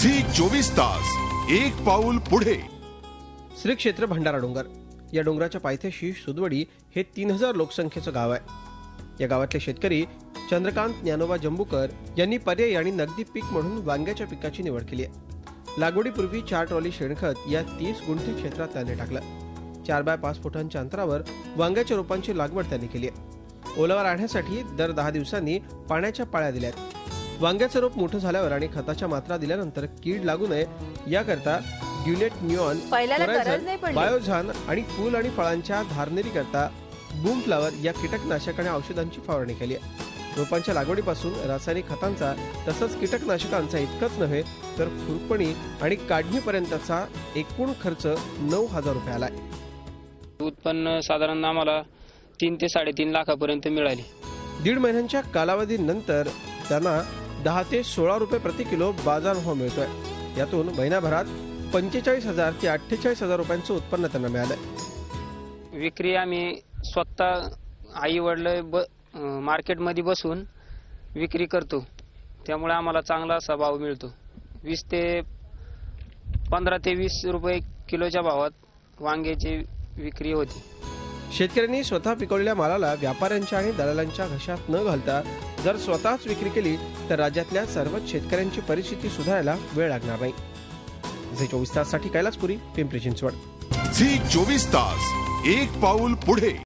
Zee 24 तास एक पाऊल पुढे। श्री क्षेत्र भंडारा डोंगर या डोंगराच्या पायथ्याशी सुदवडी हे 3000 लोकसंख्येचं गाव आहे। या गावातले शेतकरी चंद्रकांत ज्ञानोबा जंबूकर यांनी पर्यायी आणि नगदी पीक म्हणून वांग्याच्या पिकाची निवड केली आहे। लागवडीपूर्वी 4 ट्रॉली शेणखत या 30 गुंठे क्षेत्रात त्याने टाकलं। 4 बाय 5 फुटांच्या अंतरावर वांग्याच्या रोपांची लागवड त्यांनी केली आहे। ओलावा राहण्यासाठी दर 10 दिवसांनी पाण्याच्या पाळ्या दिल्यात। वांग्याचं रोप मोठं झाल्यावर आणि खताच्या मात्रा दिल्यानंतर कीड लागू नये याकरता ड्युलेट न्यूऑन, बायोझान आणि फूल आणि फळांच्या धारणेरी करता बूम फ्लावर या कीटकनाशक आणि औषधांची फवारणी केली आहे। रोपांच्या लागवडीपासून रासायनिक खतांचा तसंच कीटकनाशकांचा इतकंच नव्हे तर खुरपणी आणि काढणीपर्यंतचा एकूण खर्च 9000 रुपये आलाय। उत्पन्न साधारण आम्हाला 3 ते 3.5 लाखापर्यंत मिळाली। 1.5 महिन्यांच्या कालावधीनंतर त्यांना 10 ते 16 रुपये प्रति किलो बाजारभाव मिळतोय। यातून महिन्याभरात 45,000 ते 48,000 रुपयांचं उत्पन्न त्यांना मिळालंय। विक्री आम्ही स्वतः आई वडील मार्केटमध्ये बसून विक्री करतो, त्यामुळे आम्हाला चांगला असा भाव मिळतो। 15 ते 20 रुपये किलोच्या भावात वांग्याची विक्री होती। शेतकऱ्यांनी स्वतः पिकवलेल्या मालाला व्यापाऱ्यांच्या आणि दलालांच्या घशात न घालता जर स्वतःच विक्री केली तर राज्यातल्या सर्वच शेतकऱ्यांची परिस्थिती सुधारायला वेळ लागणार नाही। झी 24 तास साठी कैलासपुरी, पिंपरी चिंचवड। झी 24 तास एक पाऊल पुढे।